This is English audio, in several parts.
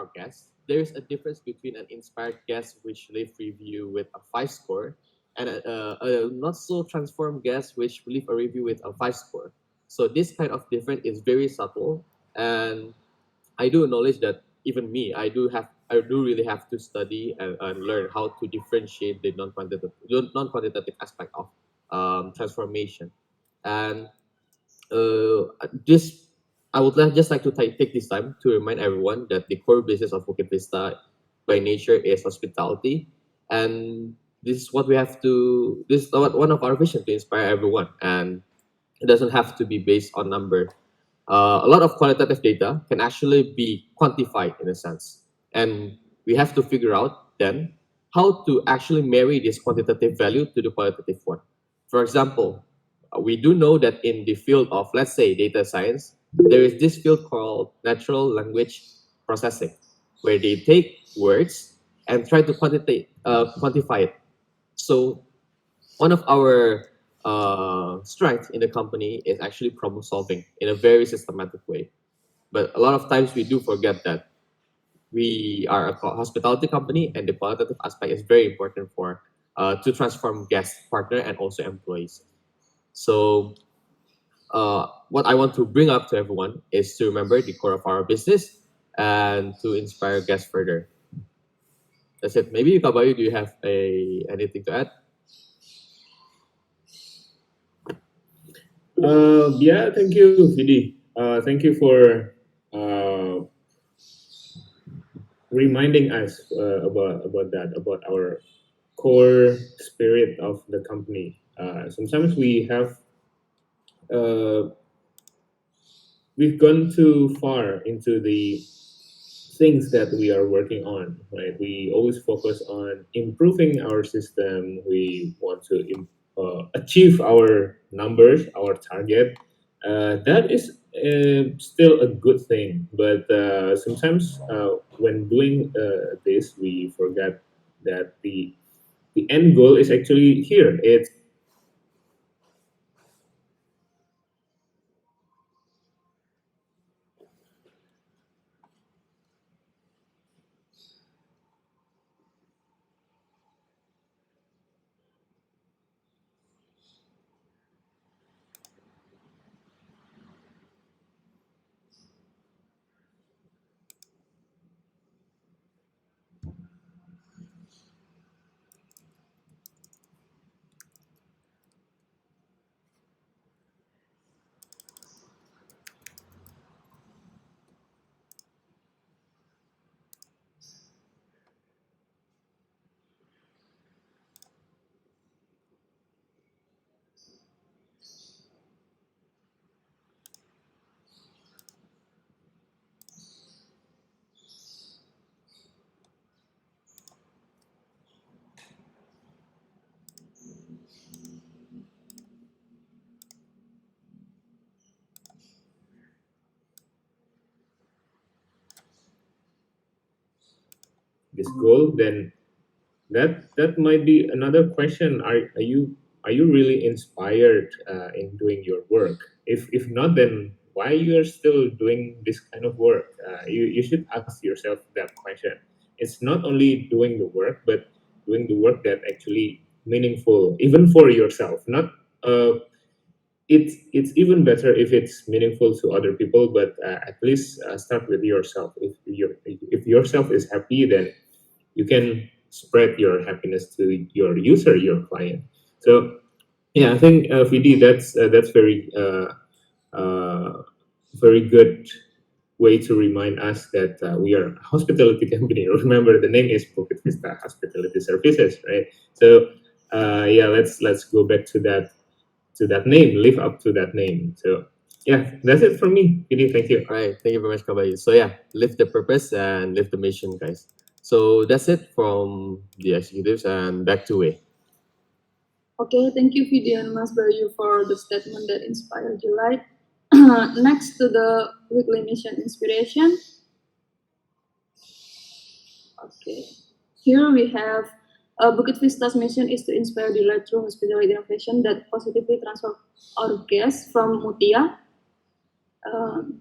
our guests, there's a difference between an inspired guest which leave review with a 5 score and a not so transformed guest which leave a review with a 5 score. So this kind of difference is very subtle, and I do acknowledge that even me, I do really have to study and learn how to differentiate the non-quantitative aspect of transformation. And this I would just like to take this time to remind everyone that the core business of Bukit Vista by nature is hospitality, and this is what we have to. This is one of our vision to inspire everyone, and it doesn't have to be based on number. A lot of qualitative data can actually be quantified in a sense, and we have to figure out then how to actually marry this quantitative value to the qualitative one. For example, we do know that in the field of, let's say, data science, there is this field called natural language processing, where they take words and try to quantify it. So one of our strengths in the company is actually problem solving in a very systematic way. But a lot of times we do forget that we are a hospitality company, and the qualitative aspect is very important for to transform guest, partner, and also employees. So what I want to bring up to everyone is to remember the core of our business and to inspire guests further. That's it. Maybe Kabayu, do you have anything to add? Yeah, thank you, Vidi. Thank you for reminding us about that, about our core spirit of the company. Sometimes uh, we've gone too far into the things that we are working on, right? We always focus on improving our system. We want to achieve our numbers, our target. That is still a good thing, but sometimes when doing this, we forget that the end goal is actually here. It's this goal, then that might be another question. Are you really inspired in doing your work? If not, then why you are still doing this kind of work? You should ask yourself that question. It's not only doing the work, but doing the work that actually meaningful, even for yourself. Not it's even better if it's meaningful to other people, but at least start with yourself. If yourself is happy, then you can spread your happiness to your user, your client. So yeah, I think VD, that's very good way to remind us that we are a hospitality company. Remember, the name is Bukit Vista Hospitality Services, right? So yeah, let's go back to that name, live up to that name. So yeah, that's it from me. VD, thank you. All right, thank you very much, Kabayu. So yeah, live the purpose and live the mission, guys. So that's it from the executives, and back to Wei. Okay, thank you, Vidi and Mas Bayu, for the statement that inspired you, right? Next to the weekly mission inspiration. Okay, here we have Bukit Vista's mission is to inspire delight through hospitality innovation that positively transform our guests from Mutia.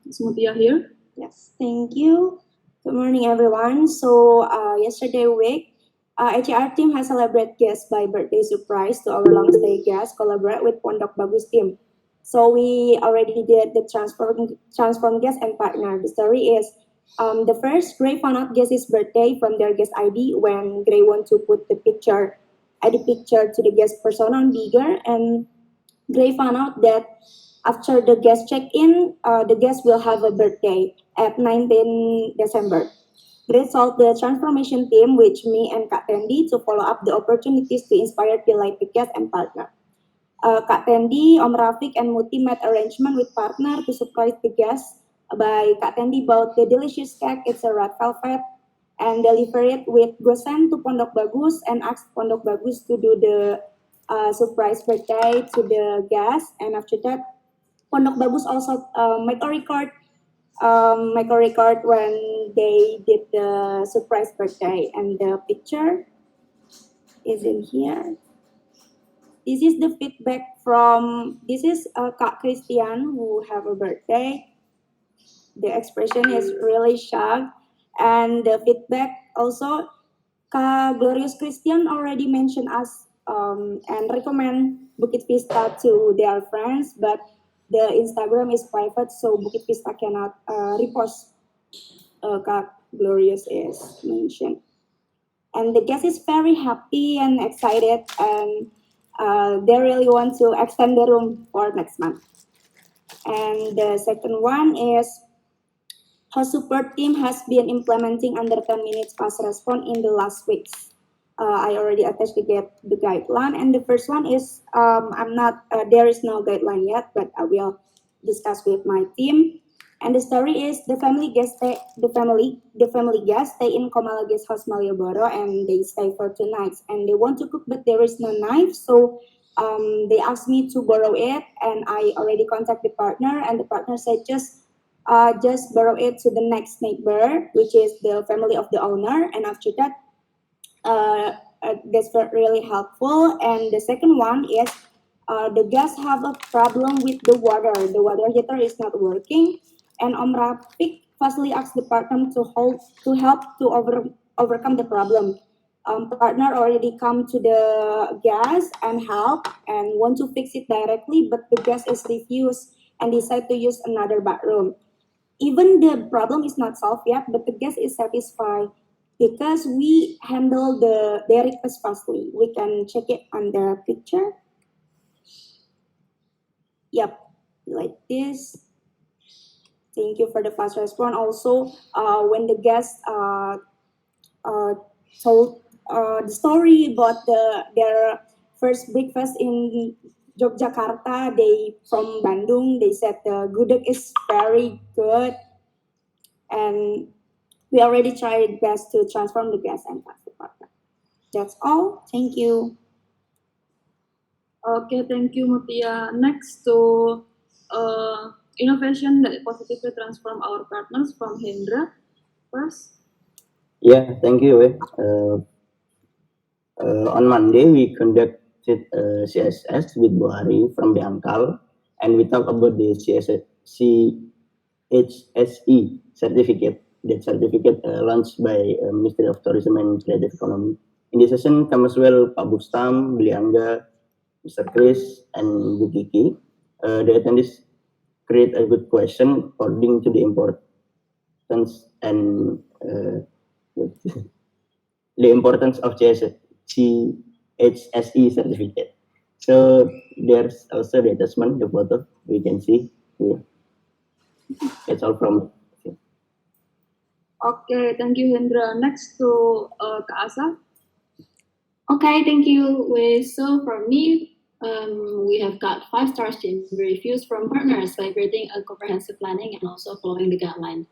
Is Mutia here? Yes, thank you. Good morning, everyone. So, yesterday week, HR team has celebrated guests by birthday surprise to our long stay guests collaborate with Pondok Bagus team. So we already did the transform guest and partner. The story is the first Gray found out guest's birthday from their guest ID when Gray want to put the picture, ID picture to the guest persona on bigger, and Gray found out that after the guest check-in, the guest will have a birthday at 19 December. Gray told the transformation team, which me and Kak Tendi, to follow up the opportunities to inspire delight the guest and partner. Kak Tendi, Om Rafiq, and Muti made arrangement with partner to surprise the guests by Kak Tendi bought the delicious cake, it's a red velvet, and deliver it with gosen to Pondok Bagus and asked Pondok Bagus to do the surprise birthday to the guests. And after that, Pondok Bagus also make a record when they did the surprise birthday, and the picture is in here. This is the feedback from, this is Kak Christian who have a birthday. The expression is really shocked. And the feedback also, Kak Glorious Christian already mentioned us and recommend Bukit Vista to their friends, but the Instagram is private, so Bukit Vista cannot repost Kak Glorious is mentioned. And the guest is very happy and excited, and they really want to extend the room for next month. And the second one is how support team has been implementing under 10 minutes fast response in the last weeks. I already attached the guideline, and the first one is there is no guideline yet, but I will discuss with my team. And the story is the family guest stay in Komala Guest House Malioboro, and they stay for 2 nights, and they want to cook, but there is no knife, so they asked me to borrow it, and I already contacted the partner, and the partner said just borrow it to the next neighbor, which is the family of the owner, and after that, that's really helpful. And the second one is the guests have a problem with the water. The water heater is not working, and Om Rafiq firstly asked the partner to help to overcome the problem. Partner already come to the guest and help and want to fix it directly, but the guest is refused and decide to use another bathroom. Even the problem is not solved yet, but the guest is satisfied because we handle their request fastly. We can check it on the picture. Yep, like this. Thank you for the fast response. Also, when the guests told the story about their first breakfast in Yogyakarta, they from Bandung, they said the gudeg is very good, and we already tried best to transform the guests and pass the partner. That's all. Thank you. Okay, thank you, Mutia. Next to innovation that positively transform our partners from Hendra. First. Yeah, thank you. On Monday, we conducted CSS with Buhari from the Ankal, and we talked about the CHSE certificate. That certificate launched by Ministry of Tourism and Creative Economy. In this session, come as well Pak Bustam, Bliangga, Mr. Chris, and Bu Kiki. The attendees create a good question according to the importance and the importance of CHSE certificate. So there's also the attachment, the photo we can see here. That's all from me. Okay, thank you, Hendra. Next to Kak Asa. Okay, thank you. So for me, we have got 5 stars in reviews from partners by creating a comprehensive planning and also following the guideline.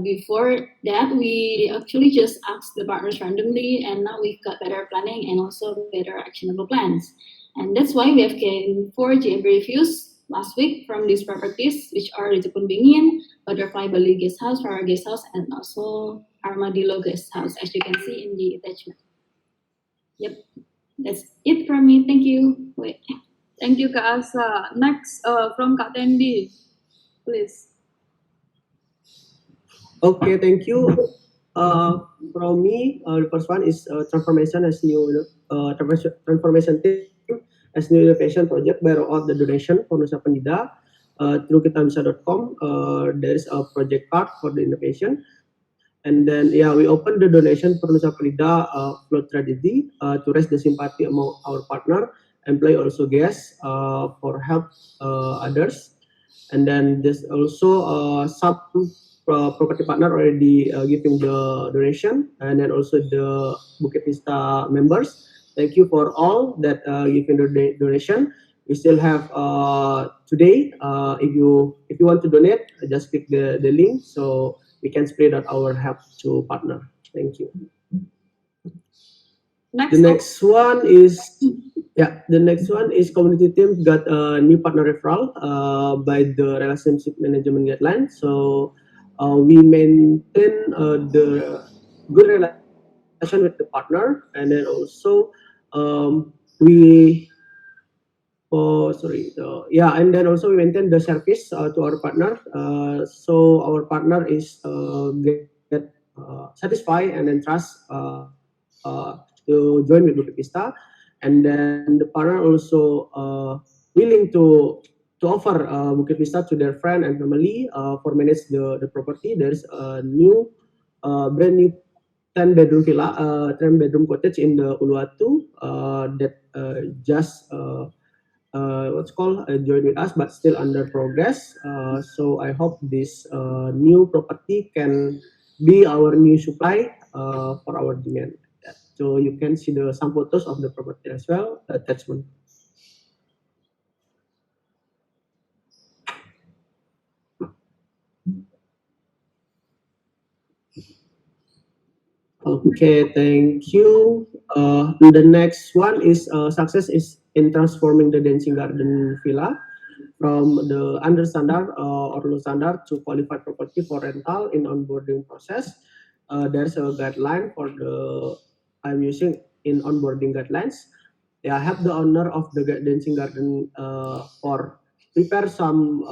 Before that, we actually just asked the partners randomly, and now we've got better planning and also better actionable plans. And that's why we have gained 4 GM reviews last week from these properties, which are Rijapun Bingin, Butterfly Bali Guest House, Farah Guest House, and also Armadillo Guest House, as you can see in the attachment. Yep, that's it from me. Thank you. Wait. Thank you, Kak Asa. Next, from Kak Tendi, please. Okay, thank you. From me, the first one is transformation as new transformation team as new innovation project by roll out the donation for Nusa Penida through kitabisa.com. There is a project card for the innovation. And then, yeah, we opened the donation for Nusa Penida flood tragedy to raise the sympathy among our partner, employee also guests for help others. And then there's also some property partner already giving the donation, and then also the Bukit Vista members. Thank you for all that giving the donation. We still have today. If you want to donate, just click the link so we can spread out our help to partner. Thank you. Next, The next one is the next one is community team got a new partner referral by the relationship management guideline. So we maintain the good relation with the partner, and then also we and then also we maintain the service to our partner. So our partner is get satisfied and then trust to join with Bukit Vista, and then the partner also willing to offer Bukit Vista to their friend and family for manage the property. There's a new brand new 10-bedroom villa, 10-bedroom cottage in the Uluwatu that just what's called joined with us, but still under progress. So I hope this new property can be our new supply for our demand. So you can see some photos of the property as well, attachment. Okay, thank you. The next one is success is in transforming the dancing garden villa from the under standard or low standard to qualified property for rental in onboarding process. There's a guideline for the I'm using in onboarding guidelines. Yeah, I have the owner of the dancing garden for prepare some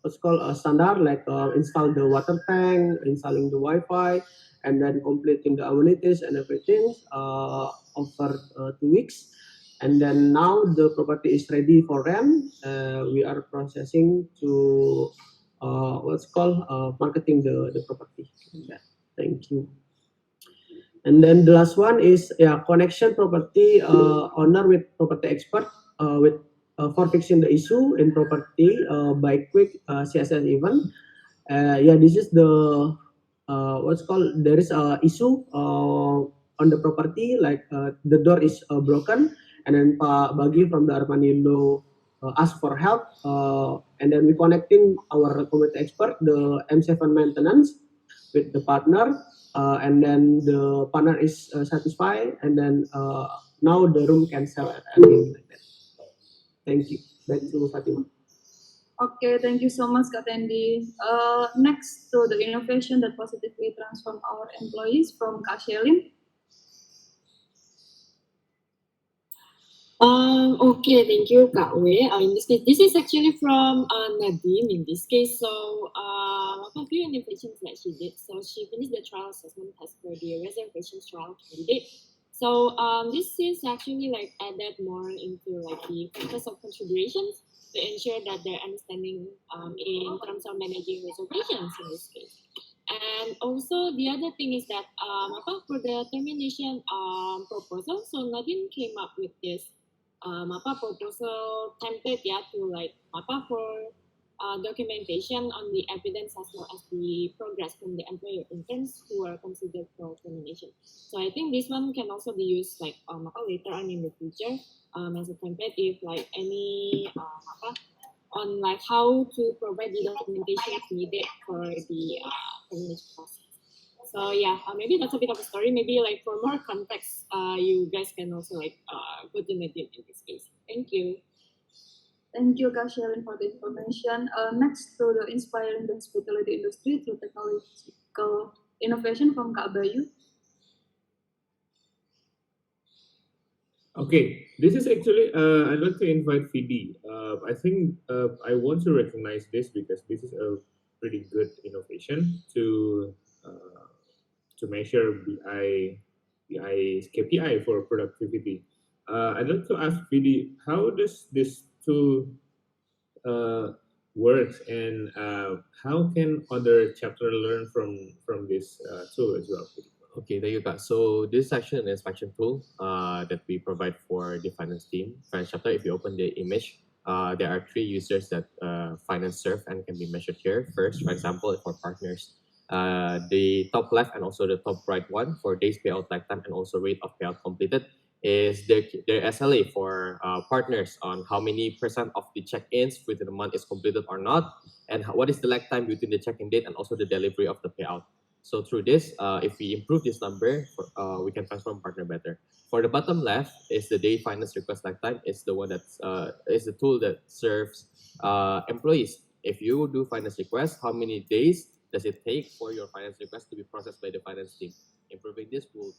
what's called a standard like install the water tank, installing the Wi-Fi, and then completing the amenities and everything over 2 weeks. And then now the property is ready for rent. We are processing to what's called marketing the property. Yeah, thank you. And then the last one is connection property owner with property expert with for fixing the issue in property by quick CSS event. This is the what's called there is a issue on the property like the door is broken, and then Pak Bagi from the Armanindo ask for help, and then we connecting our community expert the M7 maintenance with the partner, and then the partner is satisfied, and then now the room can sell at any like that. Thank you. Back to Fatima. okay, thank you so much, Kak Tendi. Next to the innovation that positively transform our employees from Kak Shelin. Okay, thank you, Kak Wei. In this case, this is actually from Nadim in this case. So, a few innovations that she did. So, she finished the trial assessment as per the reservation trial candidate. So, this is actually like added more into like the focus of considerations to ensure that they're understanding in terms of managing reservations in this case. And also the other thing is that for the termination proposal, so Nadine came up with this proposal template to like for documentation on the evidence as well as the progress from the employer interns who are considered for termination. So I think this one can also be used like later on in the future as a template if like any on like how to provide the documentation needed for the termination process. So yeah, maybe that's a bit of a story. Maybe like for more context, you guys can also like go to Nadim in this case. Thank you. Thank you, Kak Shelin, for the information. Next to the inspiring the hospitality industry through technological innovation from Kak Bayu. Okay, this is actually, I'd like to invite Phoebe. I think I want to recognize this because this is a pretty good innovation to measure BI's KPI for productivity. I'd like to ask Vidi, how does this tool works, and how can other chapter learn from this tool as well? Okay, there you go. So this is actually an inspection tool that we provide for the finance team. Finance chapter, if you open the image, there are three users that finance serve and can be measured here. First, for example, for partners, the top left and also the top right one for days payout lifetime and also rate of payout completed is their SLA for partners on how many percent of the check-ins within a month is completed or not, and what is the lag time between the check-in date and also the delivery of the payout. So through this, if we improve this number, we can transform partner better. For the bottom left is the day finance request lifetime. It's the one that's is the tool that serves employees. If you do finance request, how many days does it take for your finance request to be processed by the finance team? Improving this will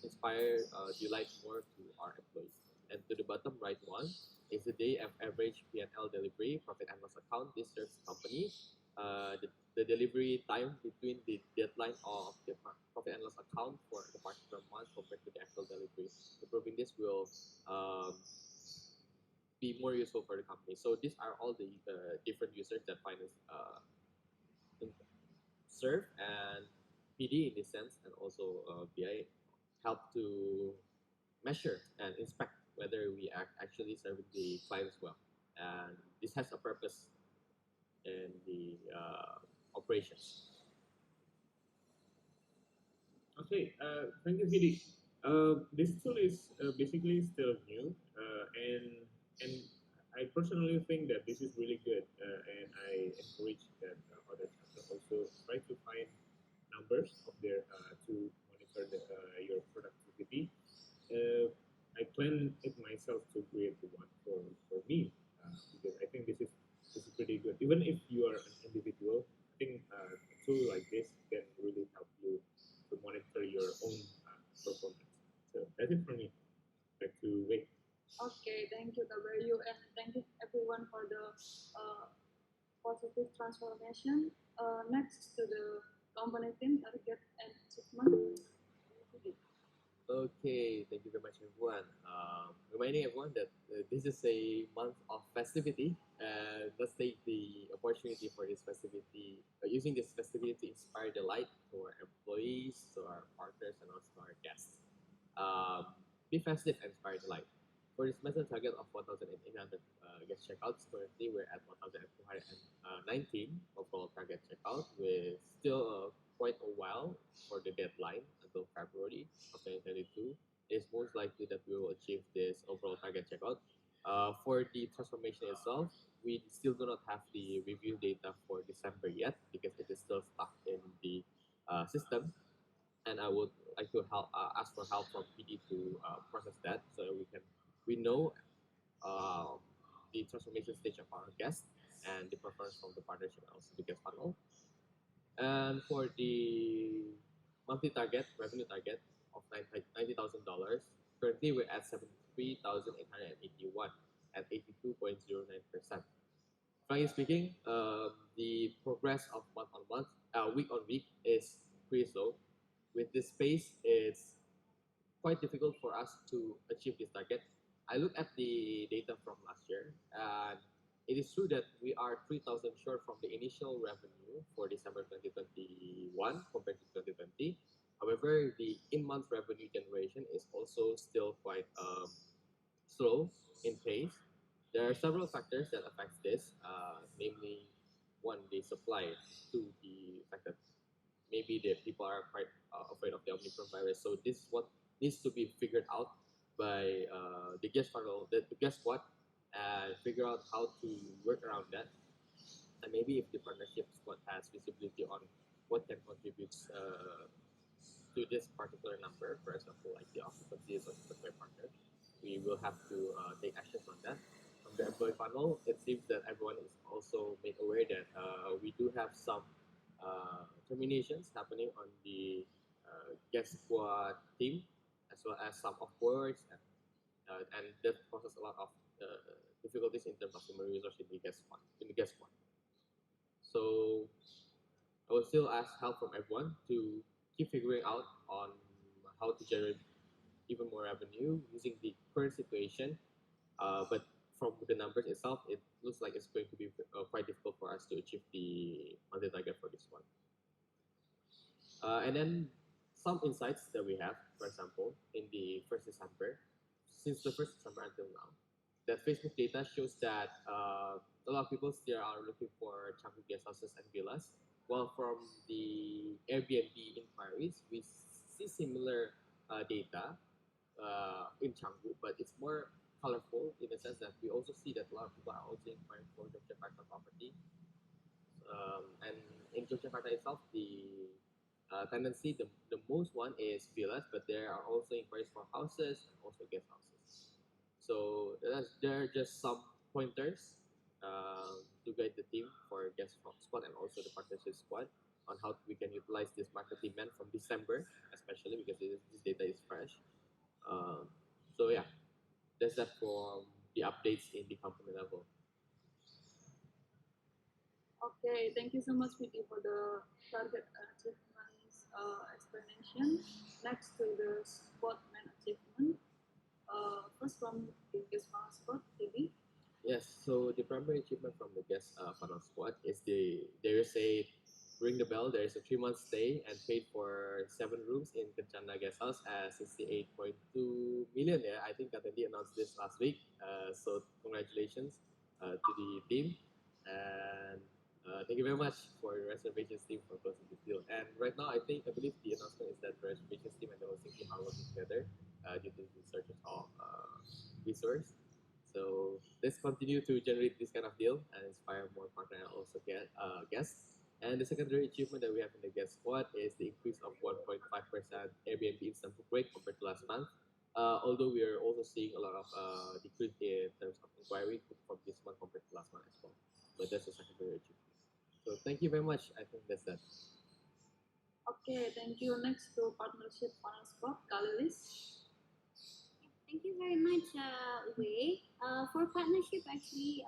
inspire delight more to our employees. And to the bottom right one is the day of average P&L delivery profit and loss account. This serves company the delivery time between the deadline of the profit and loss account for the particular month compared to the actual delivery. Improving this will be more useful for the company. So these are all the different users that finance serve, and PD in this sense and also BI help to measure and inspect whether we are actually serving the clients well. And this has a purpose in the operations. Okay, thank you, Vidi. This tool is basically still new, and I personally think that this is really good, and I encourage that other chapters also try to find numbers of their to monitor your productivity. I plan it myself to create the one for me because I think this is pretty good. Even if you are an individual, I think a tool like this can really help you to monitor your own performance. So that's it for me. Back to Wei. Okay, thank you, Kabayu, and thank you everyone for the positive transformation. Next to the company team target and achievement. Okay, thank you very much, everyone. Reminding everyone that this is a month of festivity, and let's take the opportunity for this festivity, using this festivity to inspire delight to our employees, to our partners, and also to our guests. Be festive and inspire delight. For this month's target of 1,800 guest checkouts, currently we're at 1,219 overall target checkout, with still quite a while for the deadline until February of 2022. It's most likely that we will achieve this overall target checkout. For the transformation itself, we still do not have the review data for December yet because it is still stuck in the system. And I would like to ask for help from PD to process that so that we know uh, the transformation stage of our guests and the performance from the partnership and also the guest funnel. And for the monthly target, revenue target of $90,000, currently we're at 73,881 at 82.09%. Frankly speaking, the progress of month on month, week on week is pretty slow. With this pace, it's quite difficult for us to achieve this target. I look at the data from last year, and it is true that we are 3,000 short from the initial revenue for December 2021 compared to 2020. However, the in-month revenue generation is also still quite slow in pace. There are several factors that affect this, namely, one, the supply, two, the fact that maybe the people are quite afraid of the Omicron virus. So this is what needs to be figured out by the guest funnel, the guest squad, and figure out how to work around that. And maybe if the partnership squad has visibility on what can contribute to this particular number, for example, like the occupancy is occupied by partner, we will have to take actions on that. From the employee funnel, it seems that everyone is also made aware that we do have some terminations happening on the guest squad team, as well as some offboards, and that causes a lot of difficulties in terms of human resource in the guest squad. So I will still ask help from everyone to keep figuring out on how to generate even more revenue using the current situation. But from the numbers itself, it looks like it's going to be quite difficult for us to achieve the monthly target for this one. And then some insights that we have, for example, in the first December, since the first December until now, that Facebook data shows that a lot of people still are looking for Canggu guest houses and villas. While from the Airbnb inquiries, we see similar data in Canggu, but it's more colorful in the sense that we also see that a lot of people are also inquiring for Yogyakarta property. And in Yogyakarta itself, the tendency, the most one is villas, but there are also inquiries for houses and also guest houses. So there are just some pointers to guide the team for guest spot and also the partnership squad on how we can utilize this market demand from December, especially because this data is fresh. Um, so yeah, that's that for the updates in the company level. Okay, thank you so much, Vicky, for the target achievements explanation. Next to the spot man achievement. First from biggest power spot, Vicky. Yes, so the primary achievement from the guest funnel squad is there is a ring the bell. There is a 3 month stay and paid for 7 rooms in Kencana Guest House at 68.2 million. Yeah, I think Katendi announced this last week. So congratulations to the team and thank you very much for your reservations team for closing this deal. And right now, I believe the announcement is that the reservations team and the hosting team are working together due to the shortage of resource. So let's continue to generate this kind of deal and inspire more partner and also get guests. And the secondary achievement that we have in the guest squad is the increase of 1.5% Airbnb instant book rate compared to last month. Although we are also seeing a lot of decrease in terms of inquiry from this month compared to last month as well. But that's a secondary achievement. So thank you very much. I think that's that. Okay, thank you. Next to partnership funnel spot, Kalilis. Thank you very much, Wei. For partnership, actually,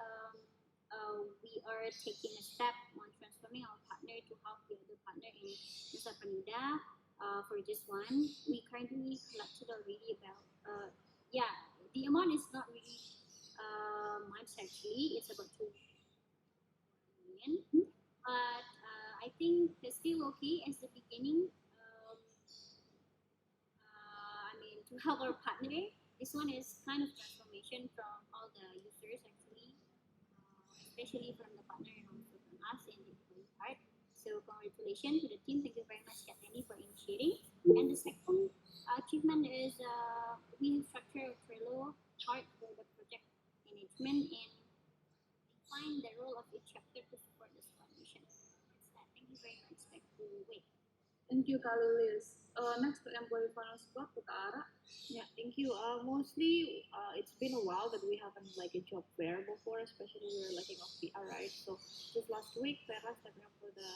we are taking a step on transforming our partner to help the other partner in Nusa Penida. For this one, we currently collected already about, the amount is not really much actually. It's about 2 million. But I think it's still okay as the beginning. To help our partner, this one is kind of transformation from all the users actually, especially from the partner and also from us in the employee part. So congratulations to the team. Thank you very much, Kathleen, for initiating. And the second achievement is we have structured a Trello chart for the project management and define the role of each chapter to support this foundation. That's that. Thank you very much. Back to Wei. Thank you, Kalilis. Next to employee funnel spot, to Ara. Yeah, thank you. Mostly, it's been a while that we haven't like a job fair before, especially we're lacking of PR, right? So just last week, Vera stepping up for the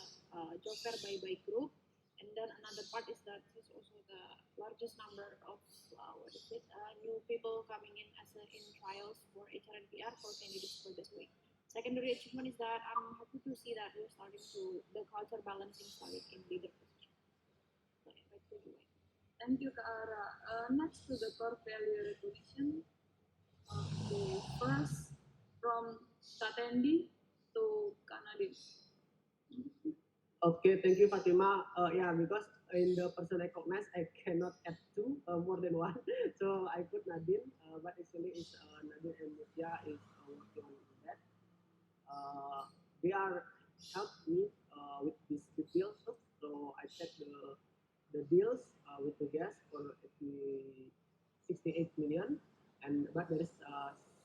job fair by group, and then another part is that this is also the largest number of new people coming in as in trials for HR and PR for candidates for this week. Secondary achievement is that I'm happy to see that we're starting to the culture balancing started in leader position. Thank you, Kara. Next to the core value recognition. Okay, first from Katendi to Kanadin. Okay, thank you, Fatima. Because in the person recognized, I cannot add two, more than one. So I put Nadine, but actually it's Nadine and Nitya is working on that. They are helped me with these deals. So I checked the deals with the gas for 68 million, but there is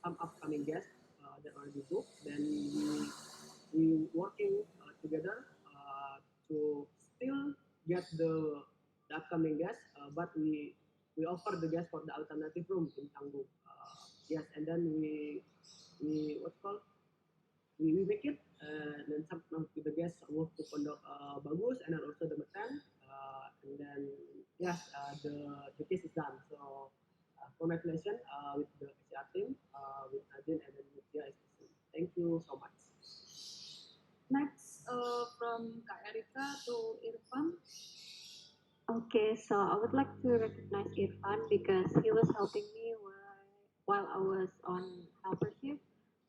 some upcoming guests that already booked. Then we working together to still get the upcoming guests, but we offer the guests for the alternative room in Canggu. Yes, and then we what's called we make it, and then some of the guests work to conduct bagus and then also the metan, and then yes, the case is done. So congratulations with the HR team, with Nadine and then with Dia especially. Thank you so much. Next from Kak Erika to Irfan. Okay, so I would like to recognize Irfan because he was helping me while I was on helpership.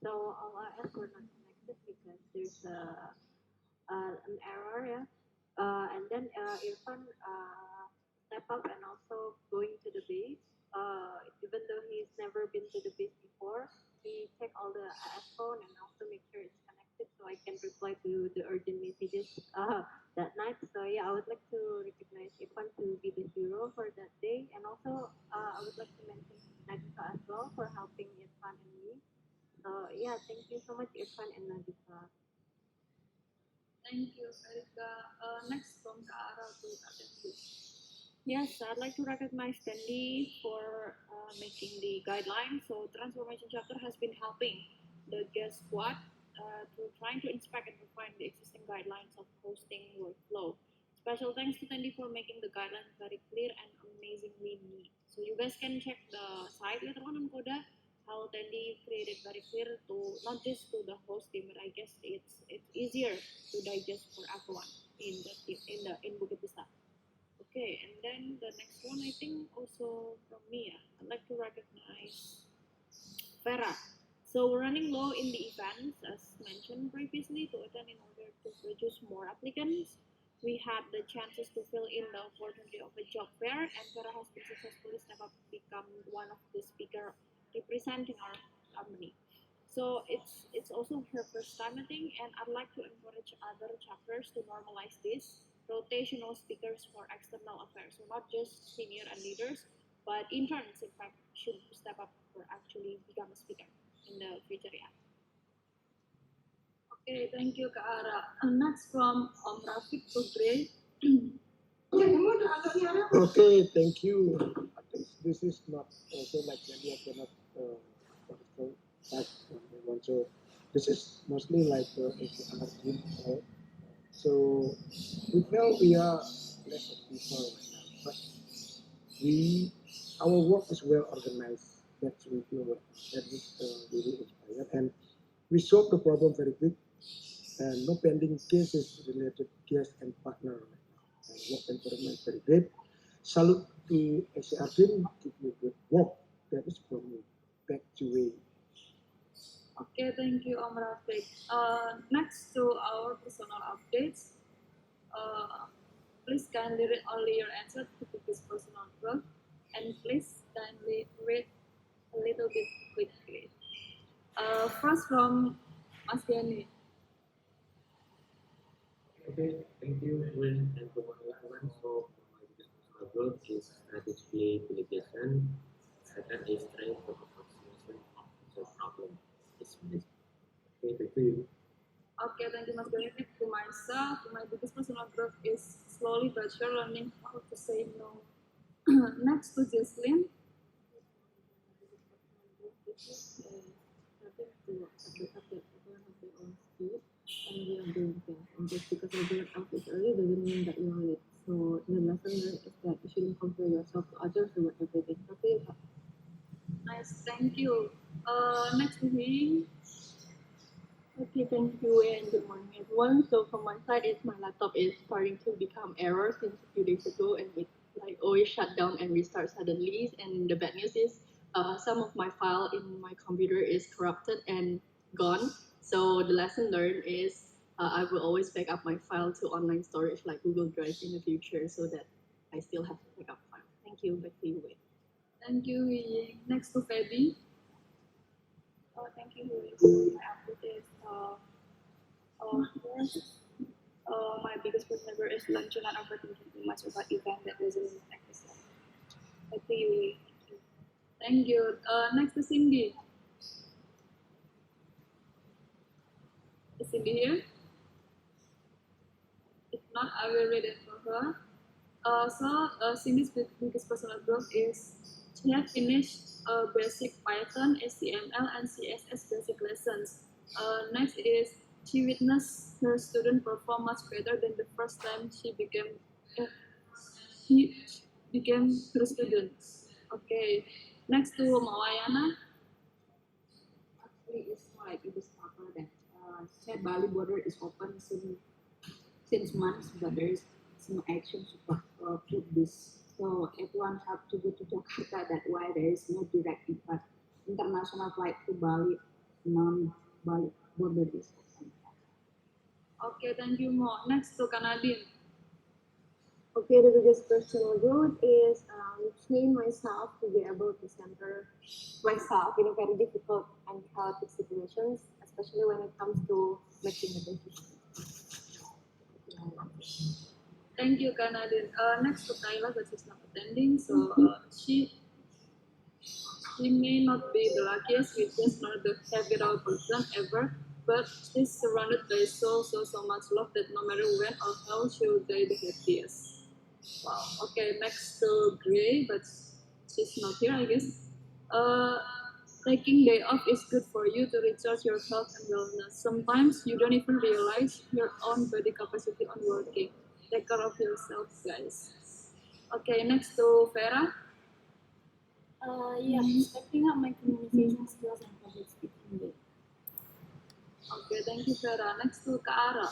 So all our apps were not connected because there's an error, yeah. And then Irfan step up and also going to the base. Even though he's never been to the base before, he check all the AS phone and also make sure it's connected so I can reply to the urgent messages that night. So yeah, I would like to recognize Irfan to be the hero for that day, and also I would like to mention Nagisa as well for helping Irfan and me. So yeah, thank you so much, Irfan and Nagisa. Thank you, Erika. Next from Kak Ara to Kak Tendi. Yes, I'd like to recognize Tandy for making the guidelines. So transformation chapter has been helping the guest squad to trying to inspect and refine the existing guidelines of hosting workflow. Special thanks to Tandy for making the guidelines very clear and amazingly neat. So you guys can check the site later on Koda how Tandy created very clear to not just to the host team, but I guess it's easier to digest for everyone in the team in Bukit Vista. Okay, and then the next one I think also from me, I'd like to recognize Vera. So we're running low in the events, as mentioned previously, to attend in order to produce more applicants. We had the chances to fill in the opportunity of a job fair, and Vera has been successfully step up to become one of the speaker representing our company. So it's also her first time I think, and I'd like to encourage other chapters to normalize this rotational speakers for external affairs. So not just senior and leaders, but interns in fact should step up for actually become a speaker in the future. Yeah. Okay, thank you, Kak Ara. Next from Om Rafiq to Gray. Okay, thank you. I think this is not also like maybe I cannot back one. So this is mostly like our team. So we feel we are less of people right now, but we our work is well organized. That's we feel that is really inspired, and we solve the problem very quick, and no pending cases related guest and partner right now. And work environment very great. Salute to SCR team, keep you good work. That is from me. Back to Wei. Okay, thank you, Om Rafiq. Next to our personal updates, please kindly read only your answer to this personal growth, and please kindly read a little bit quickly. First from Mas Yani. Okay, thank you, Win, and good morning, everyone. So, my biggest personal growth is strategy delegation. Second is strength for approximation of the problem is management. Okay, thank you. Okay, thank you, Mas Benedict. To myself, my biggest personal growth is slowly but sure learning how to say no. Next to Jesslyn. Having to update everyone of their own speed and we are doing things. And just because everyone else is early doesn't mean that you're late. So the lesson learned is that you shouldn't compare yourself to others or whatever they have. Nice, thank you. Next to him. Okay, thank you and good morning everyone. So from my side, my laptop is starting to become error since a few days ago, and it like always shut down and restart suddenly. And the bad news is, some of my file in my computer is corrupted and gone. So the lesson learned is, I will always back up my file to online storage like Google Drive in the future, so that I still have to back up file. Thank you. Back to you, Wei. Thank you, Ying. Next to Feby. Thank you, Luis. My update is first, my biggest personal growth is learn to not overthinking too much about event that doesn't affect yourself. Back to you, Lee. Thank you. Next to Cindy. Is Cindy here? If not, I will read it for her. Cindy's biggest personal growth is she had finished basic Python, HTML, and CSS basic lessons. Next is she witnessed her student perform much better than the first time she became her student. Okay. Next to Mawayana. Actually, it's like it discovered that said Bali border is open since months, but there is some action to keep this. So everyone have to go to Jakarta. That's why there is no direct international flight to Bali, non-Bali border distance. Okay, thank you, Mo. Next to Kanadin. Okay, the biggest personal growth is train myself to be able to center myself in a very difficult and chaotic situations, especially when it comes to making a decision. Thank you, Kanadin. Next to Kayla, but she's not attending, so she may not be the luckiest, richest, nor the capital person ever, but she's surrounded by so much love that no matter when or how, she'll be the happiest. Wow. Okay, next to Gray, but she's not here, I guess. Taking day off is good for you to recharge your health and wellness. Sometimes you don't even realize your own body capacity on working. Take care of yourself, guys. Okay, next to Vera. Yeah, stepping up my communication skills and public speaking. Okay, thank you, Vera. Next to Kara.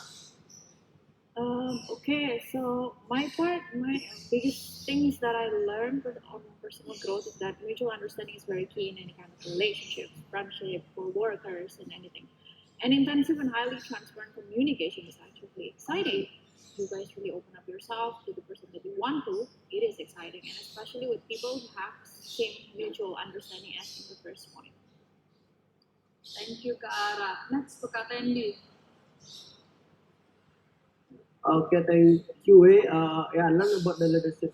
Okay, so my biggest things that I learned on personal growth is that mutual understanding is very key in any kind of relationship, friendship, co-workers, and anything. And intensive and highly transparent communication is actually exciting. You guys really open up yourself to the person that you want to. It is exciting, and especially with people who have same mutual understanding as in the first point. Thank you, Kara. Next to Katendi. Okay, thank you. Yeah, learn about the leadership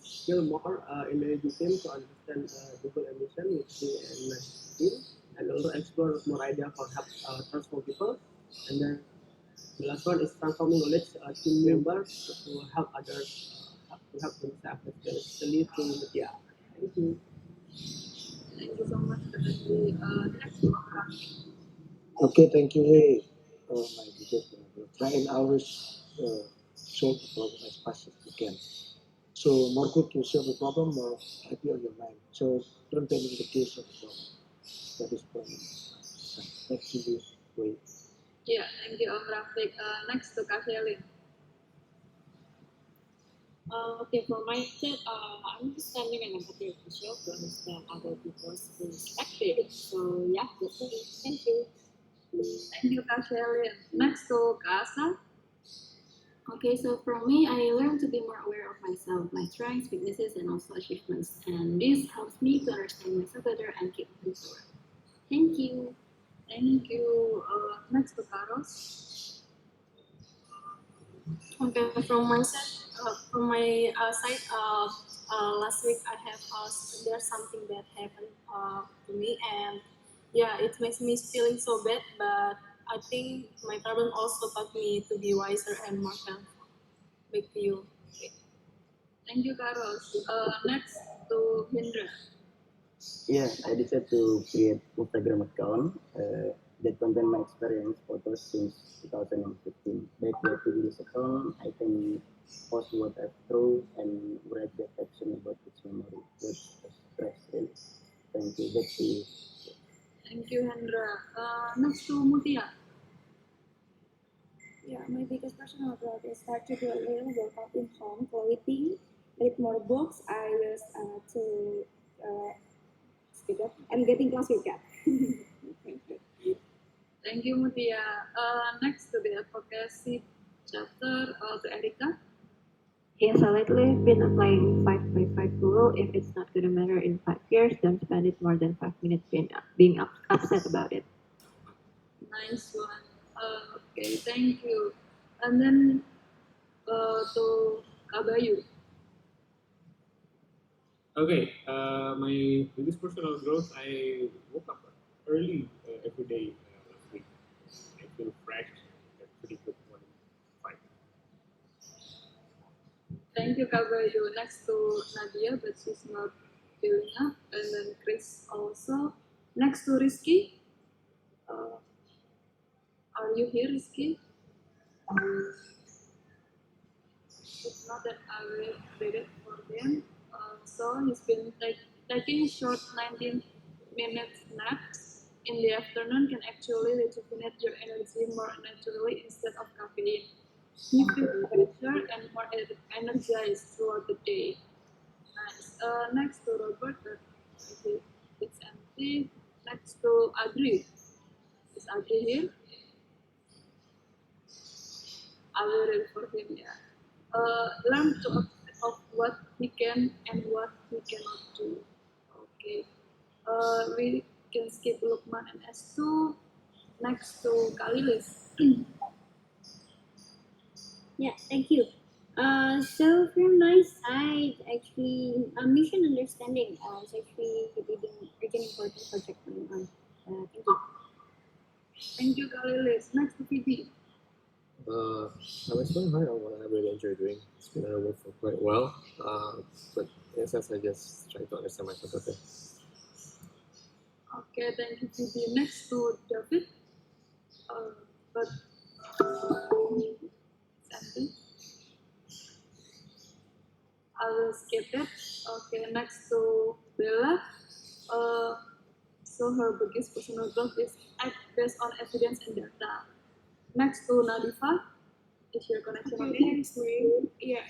skill more in the team to understand people ambition, unity, and team, and also explore more idea for help transform people. And then the last one is transforming knowledge team members to help others to help themselves, especially to media. Thank you. Thank you so much, Katendi. Next to Kara. Okay, thank you. Hey, my biggest try and always solve the problem as fast as you can. So more good to solve the problem, more happy on your mind. So don't panic in the case of the problem. That is problem. Back to you, Wei. Yeah, thank you, Om Rafiq. Next to Kashelin. Okay, for mindset, understanding and empathy is crucial to understand other people's perspective. So yeah, that's it. Thank you. Thank you, Kashelin. Next to Kasa. Okay, so from me, I learned to be more aware of myself, my strengths, weaknesses, and also achievements. And this helps me to understand myself better and keep moving forward. Thank you. Thank you. Next to Karos. Okay, from my side, last week I have there's something that happened to me, and yeah, it makes me feeling so bad. But I think my problem also taught me to be wiser and more careful. Back to you. Thank you, Karos. Next to Hindra. Yeah, I decided to create Instagram account that contain my experience photos since 2015. By creating this account, I can post what I've through and write the caption about its memory. That's stress really. Thank you. Back to you. Thank you, Hendra. Next to Mutia. Yeah, my biggest personal growth is start to do a little workout in home, quality, read more books. I use to speak up. I'm getting close with that. Thank you, Mutia. Next to the advocacy chapter to Erika. Yes, I lately been applying 5 by 5 rule. If it's not gonna matter in 5 years, don't spend it more than 5 minutes being upset about it. Nice one. Okay, thank you. And then to Kabayu. Okay, my biggest personal growth, I woke up early every day last week. I feel fresh and pretty good morning fight. Thank you, Kabayu. Next to Nadia, but she's not feeling up. And then Chris also. Next to Rizky. Are you here, Rizky? If not, then I will read it for them. So he's been taking short 19-minute naps in the afternoon can actually rejuvenate your energy more naturally instead of caffeine. He feels better and more energized throughout the day. Nice. Next to Robert, it's empty. Next to Adri. Is Adri here? I will read for him, yeah. Learn to accept of what he can and what he cannot do. Okay. We can skip Lukman and S2. Next to Kalilis. Yeah, thank you. So from my side, actually, mission understanding is actually leading urgent important project going on. Thank you. Thank you, Kalilis. Next to Phoebe. It's been hard. What I really enjoy doing. It's been a work for quite a while. But in a sense, I just try to understand myself better. Okay, thank you, Phoebe. Next to David. But it's empty. I will skip it. Okay, next to Bella. So her biggest personal growth is act based on evidence and data. Next to Nadifa. Is your connection Okay, okay? thanks, Ray. Yeah,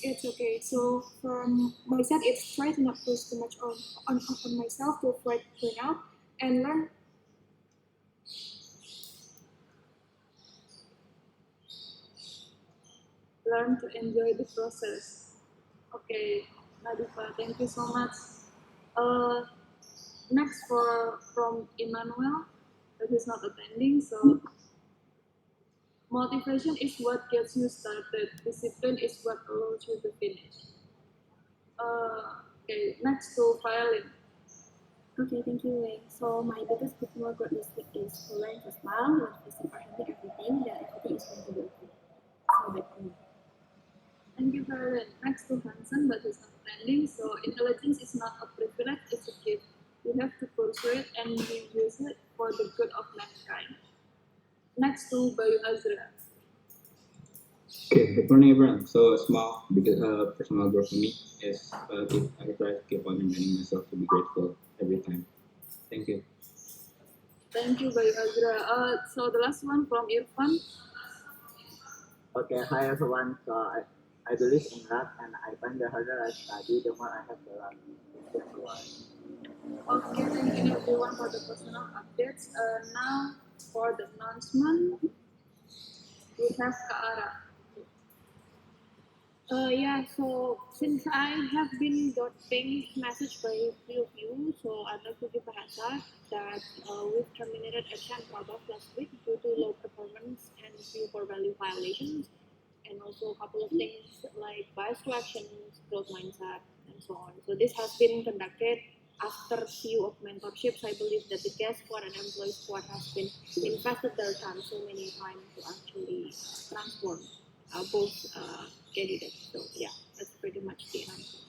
it's okay. So from my side, it's try to not push too much on myself to avoid burnout and learn to enjoy the process. Okay, Nadifa, thank you so much. Next from Emmanuel, but he's not attending. So motivation is what gets you started. Discipline is what allows you to finish. Okay, next to violin. Okay, thank you, Ray. So my biggest personal growth this week is to learn to smile, not facing or handling everything, that everything is going to be okay. So back to me. Thank you, violin. Next to Hansen, but he's not attending. So intelligence is not a privilege; it's a gift. You have to pursue it and use it for the good of mankind. Next to Bayu Azra. Okay, good morning everyone. So small because personal growth for me is I try to keep on reminding myself to be grateful every time. Thank you. Thank you, Bayu Azra. So the last one from Irfan. Okay, hi everyone. So I believe in luck, and I find the harder I study, the more I have the luck. Thank you everyone. Okay, thank you everyone for the personal updates. Now for the announcement, we have Kaara. Yeah, so since I have been getting message by a few of you, so I'd like to give a heads up that we've terminated a 10 product last week due to low performance and few core value violations, and also a couple of things like bias to actions, growth mindset, and so on. So this has been conducted after few of mentorships. I believe that the guest squad and employee squad has been invested their time so many times to actually transform both candidates. So yeah, that's pretty much the announcement.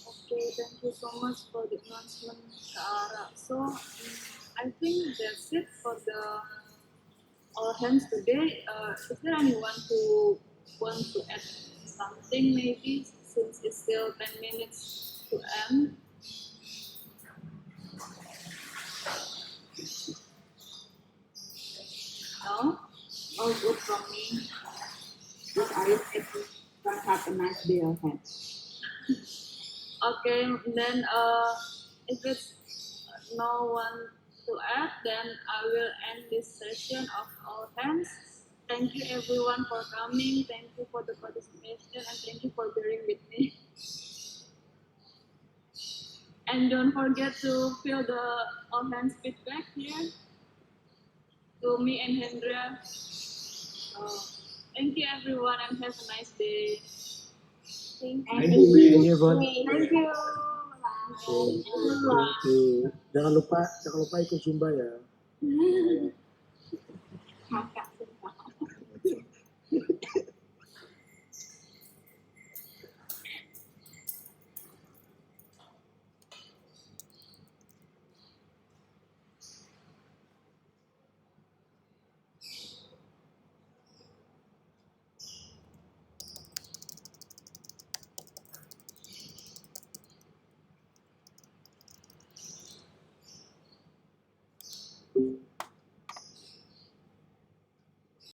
Okay, thank you so much for the announcement, Kaara. So I think that's it for the all hands today. Is there anyone who wants to add something maybe since it's still 10 minutes to end? No? All good from me. Just I wish everyone have a nice day ahead. Okay, then if it's no one to add, then I will end this session of all hands. Thank you everyone for coming. Thank you for the participation and thank you for bearing with me. And don't forget to fill the all hands feedback here to me and Hendra. Thank you everyone and have a nice day. Thank Thank you, everyone. Thank you. Thank you. Jangan lupa ikut Zumba ya. Kakak.